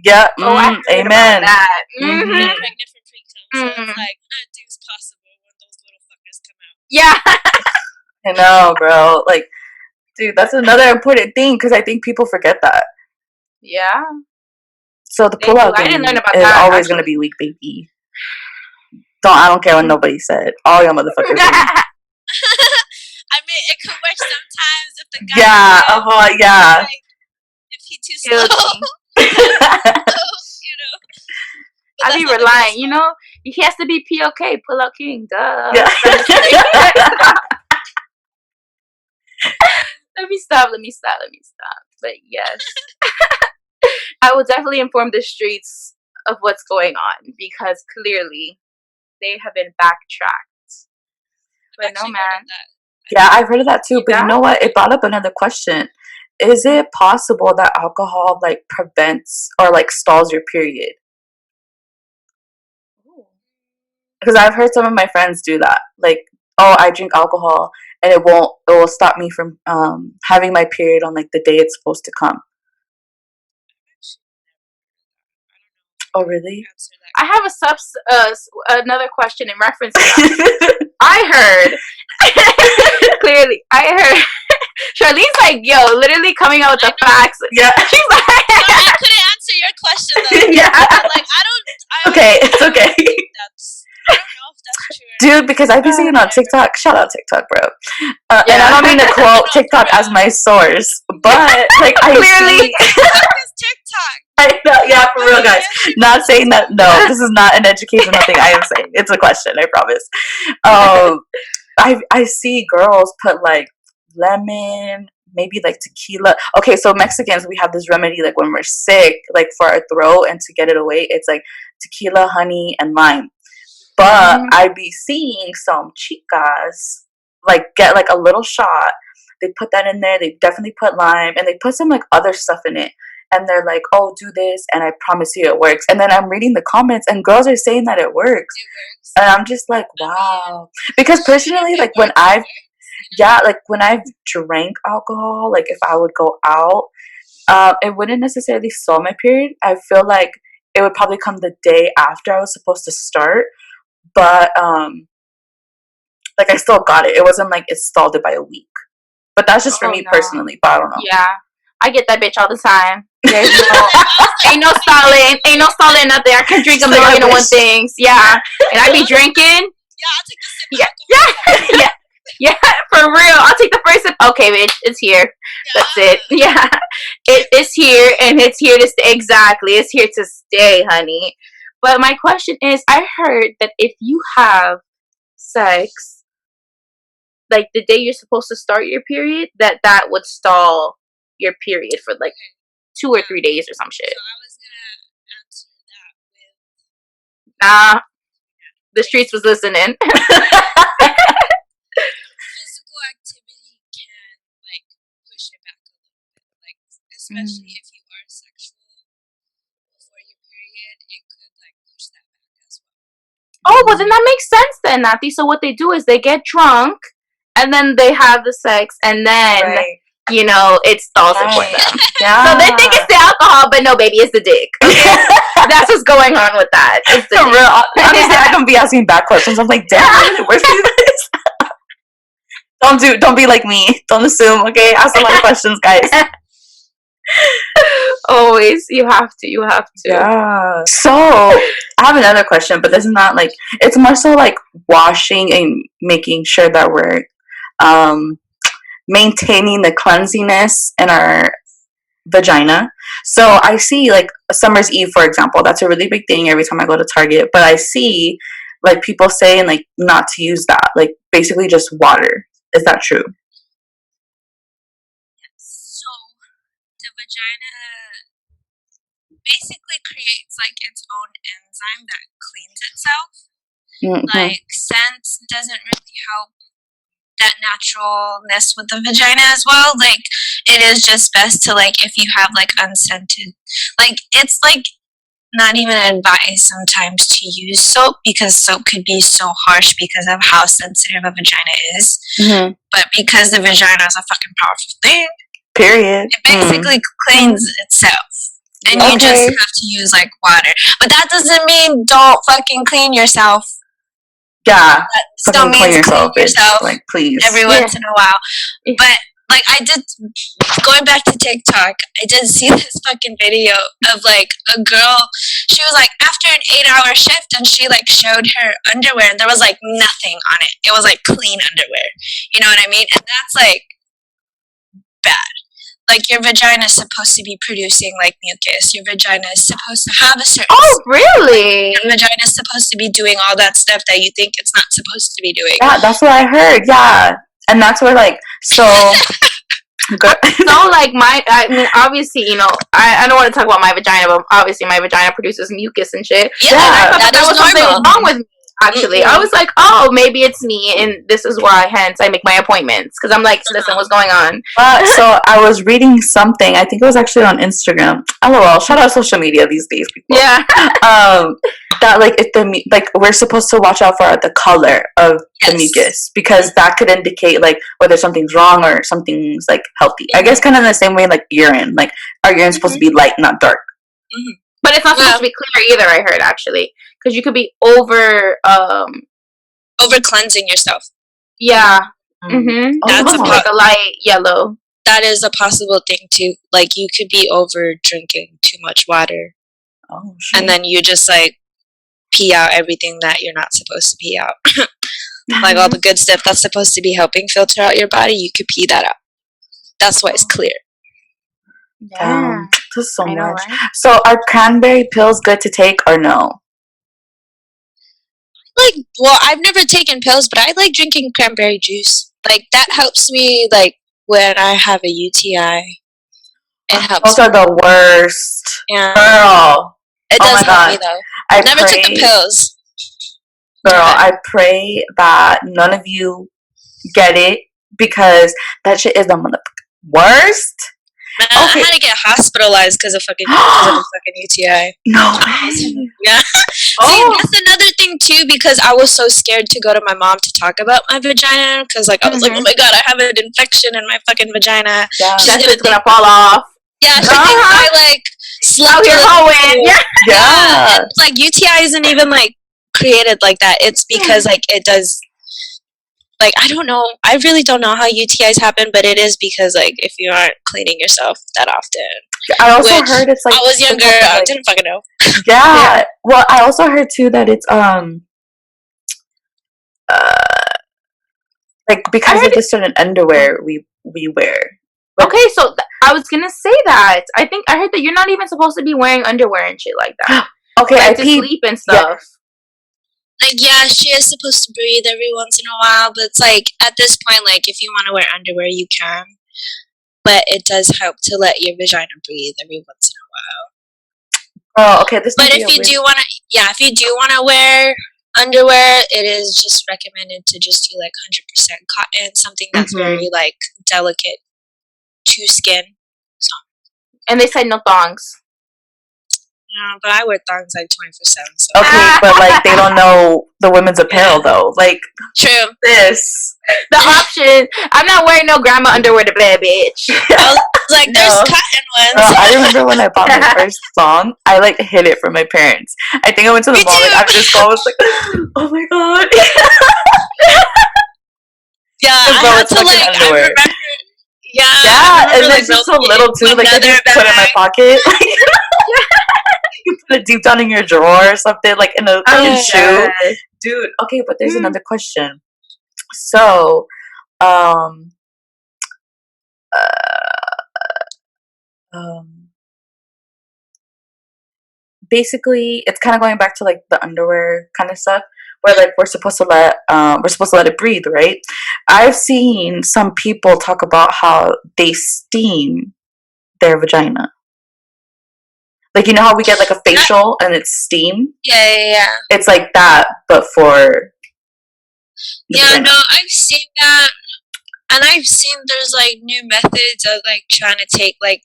Yeah. Amen. That. Get pregnant from pre-cum. So it's like anything's possible when those little fuckers come out. Yeah. I know, bro. Like, dude, that's another important thing because I think people forget that. Yeah. So the pull-out game is always going to be weak, baby. I don't care what nobody said. All y'all motherfuckers. I mean, it could work sometimes if the guy. Yeah. Like, if he too slow. You know. I be relying. You know, he has to be POK, pull-out king. Duh. Yeah. Let me stop. But yes. I will definitely inform the streets of what's going on because clearly they have been backtracked. But no, man. Yeah, I've heard of that too. But you know what? It brought up another question. Is it possible that alcohol like prevents or like stalls your period? Because I've heard some of my friends do that. Like, oh, I drink alcohol and it will stop me from having my period on like the day it's supposed to come. Oh, really? I have another question in reference to that. I heard Charlene's like, yo, literally coming out with the facts. Yeah. She's like, I couldn't answer your question though. Yeah. Like, it's okay. I don't know if that's true. Dude, because I've been seeing on TikTok. Shout out TikTok, bro. And I don't mean to quote TikTok as my source, but like I clearly TikTok. I know, yeah, for real, guys. Not saying that. No, this is not an educational thing. I am saying it's a question. I promise. I see girls put like lemon, maybe like tequila. Okay, so Mexicans, we have this remedy like when we're sick, like for our throat and to get it away. It's like tequila, honey, and lime. But I be seeing some chicas like get like a little shot. They put that in there. They definitely put lime and they put some like other stuff in it. And they're like, oh, do this, and I promise you it works. And then I'm reading the comments, and girls are saying that it works. And I'm just like, wow. Because personally, like when I've drank alcohol, like if I would go out, it wouldn't necessarily stall my period. I feel like it would probably come the day after I was supposed to start. But like I still got it. It wasn't like it stalled it by a week. But that's just for me personally. But I don't know. Yeah, I get that bitch all the time. There's ain't no stalling nothing. I can drink a million and one things. Yeah, and I be drinking. Yeah, I'll take the sip. Yeah, for real. I'll take the first sip. Okay, bitch, it's here. That's it. Yeah, it's here, and it's here to stay. Exactly, it's here to stay, honey. But my question is, I heard that if you have sex, like the day you're supposed to start your period, that would stall your period for like 2 or 3 days or some shit. So I was gonna answer that with Nah, the streets was listening. physical activity can like push it back a little bit. Like especially if you are sexual before your period, it could like push that back as well. Oh, well then that makes sense then, Nati. So what they do is they get drunk and then they have the sex and then you know it stalls it for them. Yeah. So they think it's the alcohol, but no, baby, it's the dick. Okay, that's what's going on with that. It's the For real. Honestly, I don't be asking back questions. I'm like, damn, where's this? Don't be like me. Don't assume. Okay, ask a lot of questions, guys. Always, you have to. Yeah. So I have another question, but this is not like, it's more so like washing and making sure that we're maintaining the cleanliness in our vagina. So I see like Summer's Eve, for example, that's a really big thing every time I go to Target, but I see like people saying like not to use that, like basically just water. Is that true? So the vagina basically creates like its own enzyme that cleans itself. Like scent doesn't really help that naturalness with the vagina as well. Like it is just best to like if you have like unscented, like it's like not even advised sometimes to use soap because soap could be so harsh because of how sensitive a vagina is. But because the vagina is a fucking powerful thing, period, it basically cleans itself. And you just have to use like water. But that doesn't mean don't fucking clean yourself. Yeah. That don't mean clean yourself like, please. every once in a while. But like I did, going back to TikTok, I did see this fucking video of like a girl. She was like after an 8-hour shift, and she like showed her underwear, and there was like nothing on it. It was like clean underwear. You know what I mean? And that's like bad. Like your vagina is supposed to be producing like mucus. Your vagina is supposed to have a certain. Oh, really? Your vagina is supposed to be doing all that stuff that you think it's not supposed to be doing. Yeah, that's what I heard. Yeah, and that's where like so. So like I mean, obviously, you know, I don't want to talk about my vagina, but obviously my vagina produces mucus and shit. Yeah, and I thought that was something normal. wrong with me. Actually, I was like, oh, maybe it's me, and this is why, hence, I make my appointments. Because I'm like, listen, what's going on? So I was reading something, I think it was actually on Instagram. LOL, shout out social media these days, people. Yeah. That, like, if like, we're supposed to watch out for the color of the mucus, because that could indicate, like, whether something's wrong or something's, like, healthy. I guess kind of in the same way, like, urine. Like, our urine's supposed to be light, not dark. But it's not supposed to be clear either, I heard, actually. Because you could be over cleansing yourself. Yeah. That's like a light yellow. That is a possible thing too. Like you could be over drinking too much water. Oh shit. And then you just like pee out everything that you're not supposed to pee out. Like all the good stuff that's supposed to be helping filter out your body, you could pee that out. That's why it's clear. Yeah. That's so much. Know, right? So are cranberry pills good to take or no? Like, well, I've never taken pills, but I like drinking cranberry juice. Like that helps me. Like when I have a UTI, it helps. Those are the worst. Yeah, girl. It does help me though. I never took the pills. Girl, I pray that none of you get it because that shit is the worst. Man, I had to get hospitalized because of a fucking UTI. No. Yeah. See, that's another thing too, because I was so scared to go to my mom to talk about my vagina, because like I was like, oh my god, I have an infection in my fucking vagina. Yeah. It's gonna fall off. Yeah, she thinks I like out here hoeing. Yeah. And, like UTI isn't even like created like that. It's because like it does. Like, I don't know. I really don't know how UTIs happen, but it is because, like, if you aren't cleaning yourself that often. I also heard it's, like... I was younger. I didn't fucking know. Yeah. Well, I also heard, too, that it's, like, because of the certain underwear we wear. Like, okay, so I was gonna say that. I heard that you're not even supposed to be wearing underwear and shit like that. Okay, like, to sleep and stuff. like, yeah, she is supposed to breathe every once in a while, but it's like, at this point, like, if you want to wear underwear, you can. But it does help to let your vagina breathe every once in a while. Oh, okay. This But if you do want to, if you do want to wear underwear, it is just recommended to just do like 100% cotton, something that's very like delicate to skin. So. And they said no thongs. No, but I wear thongs like 24/7. So. Okay, but like they don't know the women's apparel though. Like true. This the option. I'm not wearing no grandma underwear to play, bitch. I was like, there's cotton ones. I remember when I bought my first thong, I like hid it from my parents. I think I went to the mall like after school. I was like, oh my god. Yeah, I had to like. I remember. Yeah, and then just so little too. Like I just put it in my pocket. You put it deep down in your drawer or something, like in a shoe. Dude, okay, but there's another question. So, basically, it's kind of going back to like the underwear kind of stuff, where like we're supposed to let it breathe, right? I've seen some people talk about how they steam their vagina. Like, you know how we get like a facial and it's steam? Yeah. It's like that, but for vagina. No, I've seen that. And I've seen there's like new methods of like trying to take like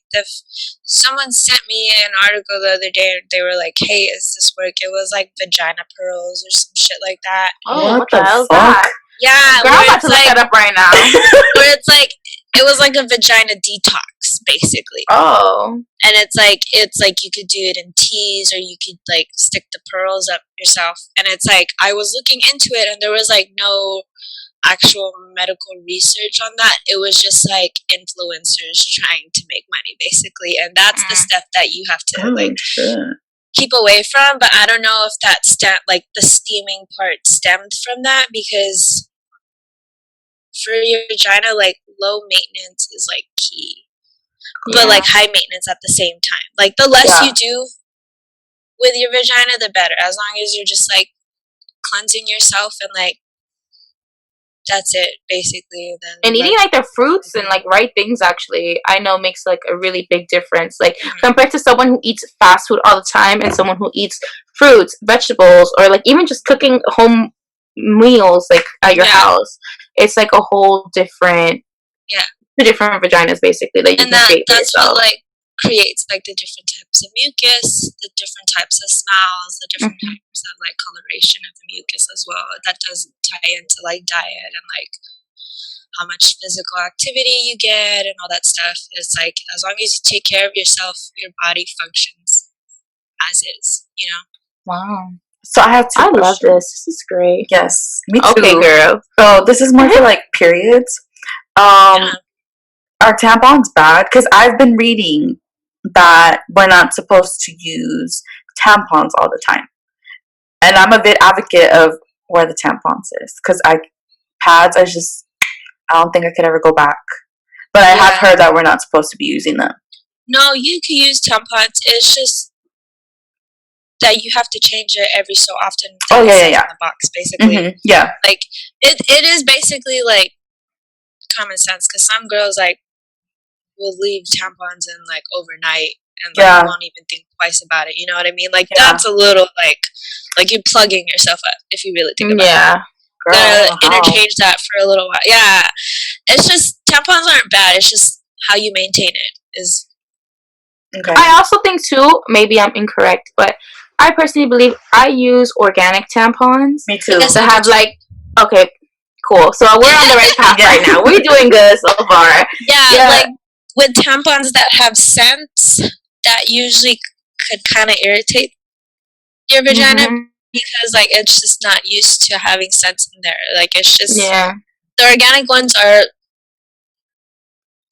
someone sent me an article the other day and they were like, hey, is this work? It was like vagina pearls or some shit like that. Oh, what the hell is that? Yeah. Girl, I'm about to look that up right now. Where it's like, it was like a vagina detox, basically. Oh. And it's like you could do it in teas or you could like stick the pearls up yourself. And it's like, I was looking into it and there was like no actual medical research on that. It was just like influencers trying to make money, basically. And that's the stuff that you have to keep away from. But I don't know if that like the steaming part stemmed from that, because for your vagina, like low maintenance is like key, but like high maintenance at the same time. Like the less you do with your vagina, the better. As long as you're just like cleansing yourself and like that's it, basically. Then and eating like the fruits and like right things, actually, I know makes like a really big difference. Like compared to someone who eats fast food all the time and someone who eats fruits, vegetables, or like even just cooking home meals like at your house, it's like a whole different different vaginas, basically, that you can create for yourself. What like creates like the different types of mucus, the different types of smells, the different types of like coloration of the mucus as well. That does tie into like diet and like how much physical activity you get and all that stuff. It's like as long as you take care of yourself, your body functions as is, you know? Wow. So I have two questions. Love this. This is great. Yes, me too. Okay, girl. So this is more for like periods. Are tampons bad? Because I've been reading that we're not supposed to use tampons all the time, and I'm a bit advocate of where the tampons is, because pads, I don't think I could ever go back. But I have heard that we're not supposed to be using them. No, you can use tampons. It's just that you have to change it every so often. Oh yeah. In the box, basically. Yeah. Like it is basically like common sense, because some girls like will leave tampons in like overnight and like won't even think twice about it. You know what I mean? Like that's a little like you're plugging yourself up if you really think about it. Yeah. Girl, interchange that for a little while. Yeah. It's just tampons aren't bad. It's just how you maintain it is. Okay. I also think too, maybe I'm incorrect, but I personally believe I use organic tampons. Me too. To have like, okay, cool. So we're on the right path right now. We're doing good so far. Yeah, like with tampons that have scents, that usually could kind of irritate your vagina, because like it's just not used to having scents in there. Like it's just the organic ones are.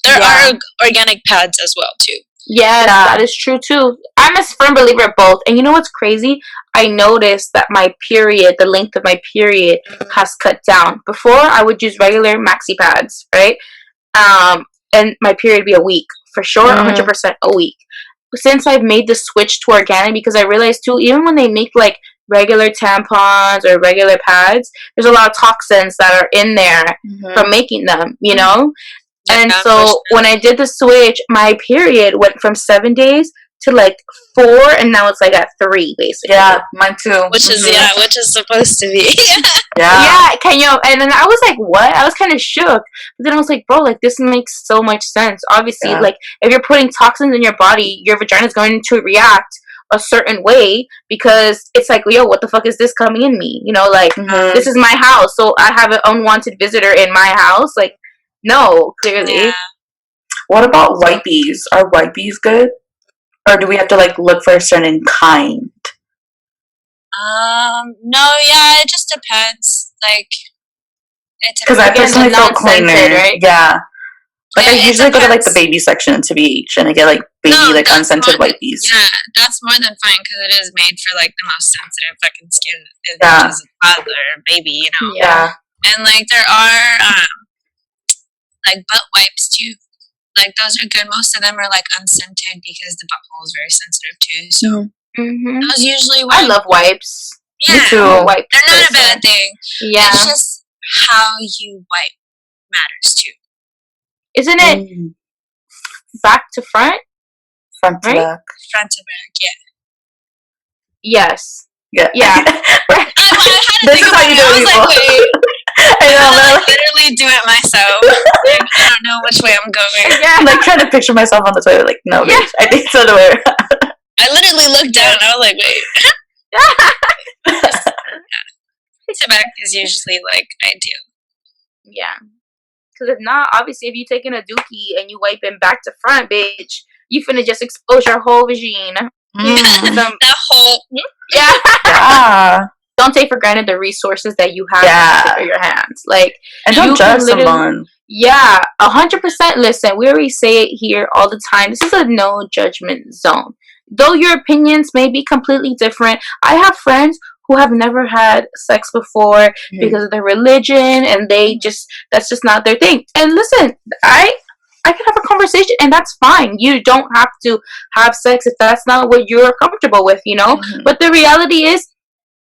There are organic pads as well too. Yes, that is true too. I'm a firm believer of both. And you know what's crazy? I noticed that my period, the length of my period, has cut down. Before, I would use regular maxi pads, right? And my period would be a week. For sure, 100% a week. Since I've made the switch to organic, because I realized too, even when they make like regular tampons or regular pads, there's a lot of toxins that are in there from making them, you know? And so when I did the switch, my period went from 7 days to like 4, and now it's like at 3, basically. Yeah, mine too. Which is which is supposed to be. Yeah, can you? And then I was like, what? I was kind of shook, but then I was like, bro, like this makes so much sense. Obviously, like if you're putting toxins in your body, your vagina is going to react a certain way because it's like, yo, what the fuck is this coming in me? You know, like this is my house, so I have an unwanted visitor in my house. Like, no, clearly. Yeah. What about wipies? Are wipies good? Or do we have to like look for a certain kind? No, yeah, it just depends. Like, because I personally feel cleaner, right? Yeah. Like I usually go to like the baby section in TBH and I get like baby unscented wipies. Yeah, that's more than fine because it is made for like the most sensitive fucking skin, which is a toddler or baby, you know. Yeah. And like there are like butt wipes too. Like those are good. Most of them are like unscented because the butthole is very sensitive too. So those usually work. I love wipes. Yeah, me too. Wipes they're not a bad thing. Yeah, it's just how you wipe matters too. Isn't it back to front? Front to back. Front to back, yeah. Yes. Yeah. Yeah. I had to this think is how you do it. I was like, wait. I know. I literally do it myself. Like, I don't know which way I'm going. Yeah. I'm like trying to picture myself on the toilet. Like, no, bitch. I think it's the other way around. I literally looked down and I was like, wait. Front to back is usually like ideal. Yeah. Because if not, obviously, if you taking a dookie and you wiping back to front, bitch, you finna just expose your whole vagina. That whole. Yeah. Don't take for granted the resources that you have in your hands. Like, and don't judge someone. Yeah, 100%. Listen, we already say it here all the time. This is a no judgment zone. Though your opinions may be completely different, I have friends who have never had sex before because of their religion, and that's just not their thing. And listen, I can have a conversation, and that's fine. You don't have to have sex if that's not what you're comfortable with, you know? But the reality is,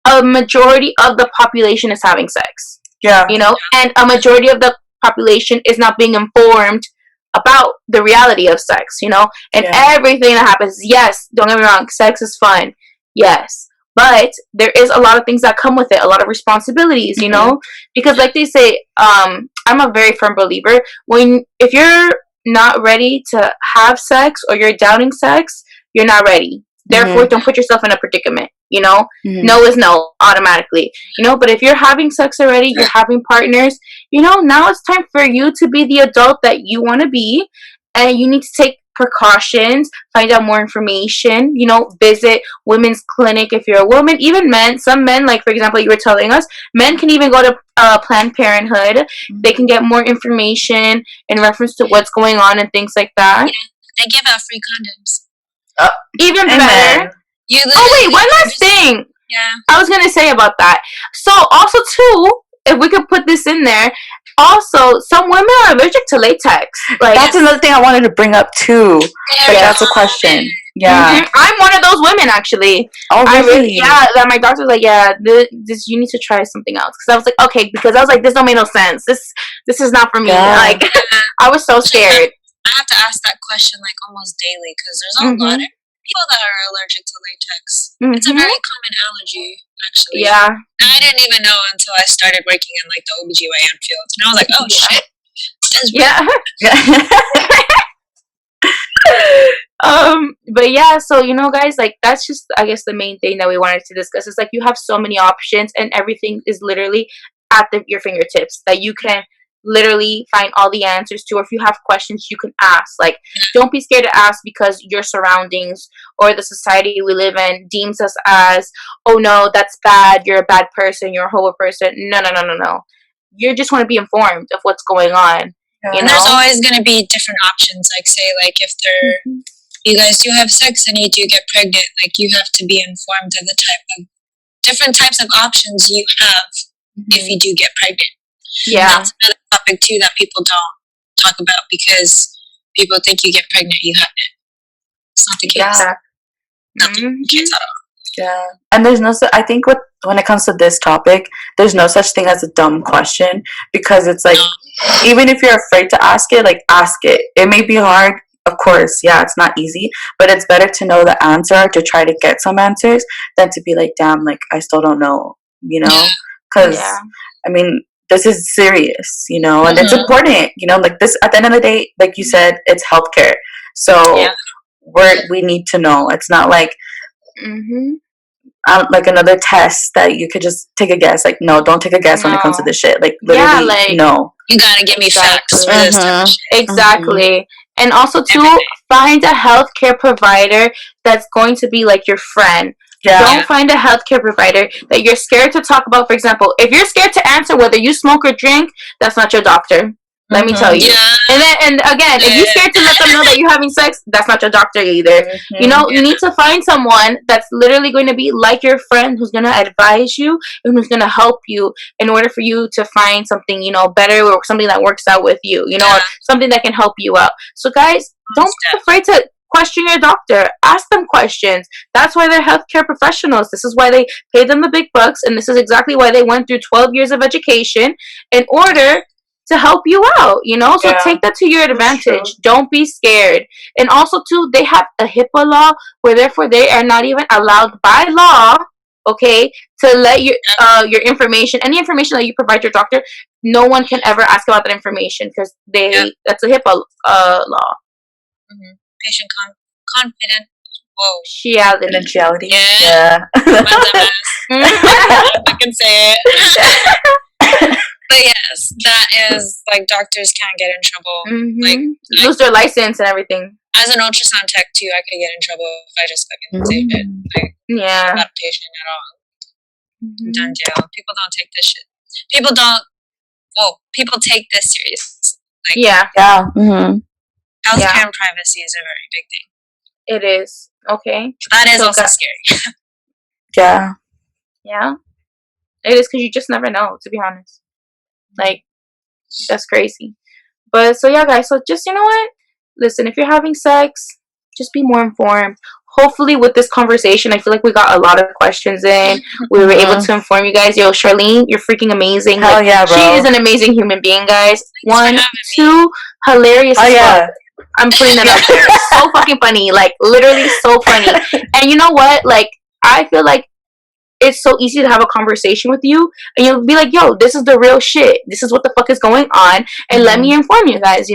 a majority of the population is having sex. Yeah. You know? And a majority of the population is not being informed about the reality of sex, you know? And everything that happens, yes, don't get me wrong, sex is fun. Yes. But there is a lot of things that come with it, a lot of responsibilities, you know? Because like they say, I'm a very firm believer, if you're not ready to have sex or you're doubting sex, you're not ready. Therefore, don't put yourself in a predicament, you know? No is no, automatically. You know, but if you're having sex already, you're having partners, you know, now it's time for you to be the adult that you want to be, and you need to take precautions, find out more information, you know, visit women's clinic if you're a woman, even men. Some men, like for example, you were telling us, men can even go to Planned Parenthood. They can get more information in reference to what's going on and things like that. Yeah, they give out free condoms. Even better. Oh wait, one last thing. Yeah. I was gonna say about that. So also too, if we could put this in there, also some women are allergic to latex. Like that's another thing I wanted to bring up too. Like that's a question. Yeah. I'm one of those women actually. Oh really? That my doctor was like, yeah, this you need to try something else. Because I was like, okay, because I was like, this don't make no sense. This is not for me. Like I was so scared. I have to ask that question like almost daily because there's a lot of people that are allergic to latex. It's a very common allergy, actually. Yeah. And I didn't even know until I started working in like the OBGYN field. And I was like, oh shit. But yeah, so you know guys, like that's just I guess the main thing that we wanted to discuss. Is like you have so many options and everything is literally at your fingertips that you can literally find all the answers to, or if you have questions you can ask. Like don't be scared to ask because your surroundings or the society we live in deems us as, oh no, that's bad, you're a bad person, you're a horrible person. No, you just want to be informed of what's going on. You know? There's always going to be different options, like say like if you guys do have sex and you do get pregnant, like you have to be informed of the different types of options you have if you do get pregnant. Yeah. That's another topic too that people don't talk about because people think you get pregnant, you have it. It's not the case. Yeah. Not the case at all. Yeah, and there's no. I think when it comes to this topic, there's no such thing as a dumb question because it's like even if you're afraid to ask it, like ask it. It may be hard, of course. Yeah, it's not easy, but it's better to know the answer to try to get some answers than to be like, damn, like I still don't know. Because Yeah. I mean, this is serious, and it's important. Like this at the end of the day, like you said, it's healthcare, so we need to know. It's not like. Like another test that you could just take a guess. Like, no, don't take a guess when it comes to this shit. Like, literally, no. You gotta give me facts for this type of shit. Exactly. And also, too, find a healthcare provider that's going to be like your friend. Don't find a healthcare provider that you're scared to talk about. For example, if you're scared to answer whether you smoke or drink, that's not your doctor. Let me tell you. And again, if you're scared to let them know that you're having sex, that's not your doctor either. You need to find someone that's literally going to be like your friend, who's going to advise you and who's going to help you in order for you to find something, better, or something that works out with you, or something that can help you out. So guys, don't be afraid to question your doctor. Ask them questions. That's why they're healthcare professionals. This is why they pay them the big bucks, and this is exactly why they went through 12 years of education in order to help you out, so take that to your advantage. Don't be scared. And also too, they have a HIPAA law where therefore they are not even allowed by law, okay, to let your information, any information that you provide your doctor, no one can ever ask about that information because that's a HIPAA law. Patient confident. Whoa. Confidentiality. Yeah. I can say it. But yes, that is like doctors can't get in trouble. Like lose their license and everything. As an ultrasound tech too, I could get in trouble if I just fucking say it. Like, I'm not a patient at all. I'm done jail. People don't take this shit. People take this serious. Like, healthcare and privacy is a very big thing. It is. Okay. That is also scary. Yeah. Yeah. It is, because you just never know, to be honest. Like, that's crazy. But so yeah, guys, so just, listen, if you're having sex, just be more informed. Hopefully with this conversation, I feel like we got a lot of questions in. We were able to inform you guys. Yo, Charlene, you're freaking amazing. Hell yeah, bro. She is an amazing human being, guys. 1, 2, hilarious as fuck. I'm putting that out there. So fucking funny. Like, literally so funny. And you know what? Like, I feel like it's so easy to have a conversation with you, and you'll be like, yo, this is the real shit. This is what the fuck is going on, and let me inform you guys,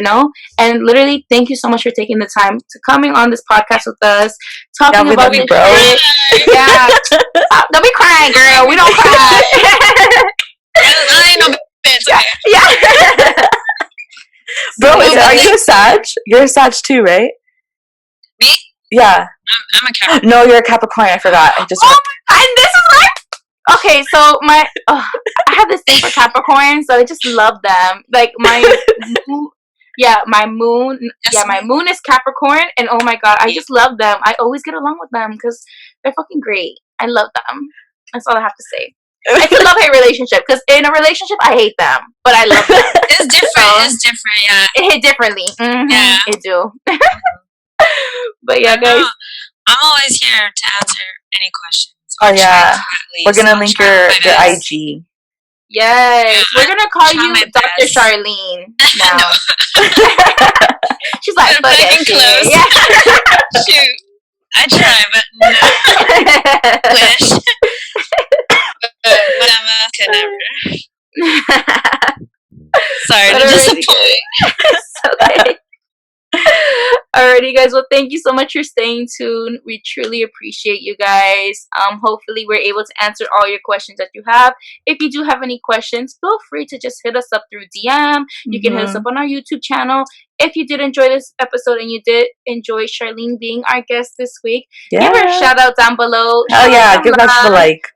And literally, thank you so much for taking the time to coming on this podcast with us, talking about this shit. Yeah. Don't be crying, girl. We don't cry. I ain't no bitch. Yeah. Bro, are you a Sag? You're a Sag too, right? Me? Yeah. I'm a Capricorn. No, you're a Capricorn. I forgot. And this is like, okay, so I have this thing for Capricorn, so I just love them. Like my moon, my moon is Capricorn, and oh my god, I just love them. I always get along with them because they're fucking great. I love them. That's all I have to say. It's a love-hate relationship, because in a relationship I hate them, but I love them. It's different. It's different. Yeah. It hit differently. Yeah. It do. But yeah, guys. I'm always here to answer any questions. Oh yeah, we're gonna link your IG. Yes, we're gonna call you Dr. Charlene now. She's like, fuck it, close. Yeah. Shoot, I try, but no. Wish. But could never. Sorry to disappoint. It's okay. Alrighty, guys. Well, thank you so much for staying tuned. We truly appreciate you guys. Hopefully we're able to answer all your questions that you have. If you do have any questions, feel free to just hit us up through DM. You can hit us up on our YouTube channel. If you did enjoy this episode and you did enjoy Charlene being our guest this week, give her a shout out down below. Oh yeah, give us the like.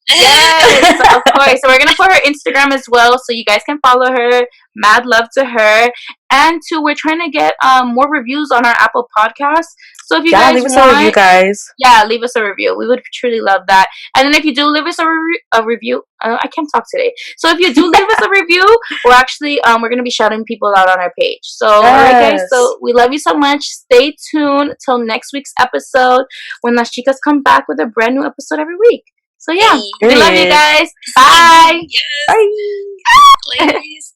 Yes, of course. So we're gonna put her Instagram as well, so you guys can follow her. Mad love to her. And two, we're trying to get more reviews on our Apple Podcasts. So if you guys leave us want, a review, guys. yeah, leave us a review. We would truly love that. And then if you do leave us a review, I can't talk today. So if you do leave us a review, we're gonna be shouting people out on our page. So alright, guys. So we love you so much. Stay tuned till next week's episode when las chicas come back with a brand new episode every week. So yeah, we love you guys. Bye. Yes. Bye. Ladies.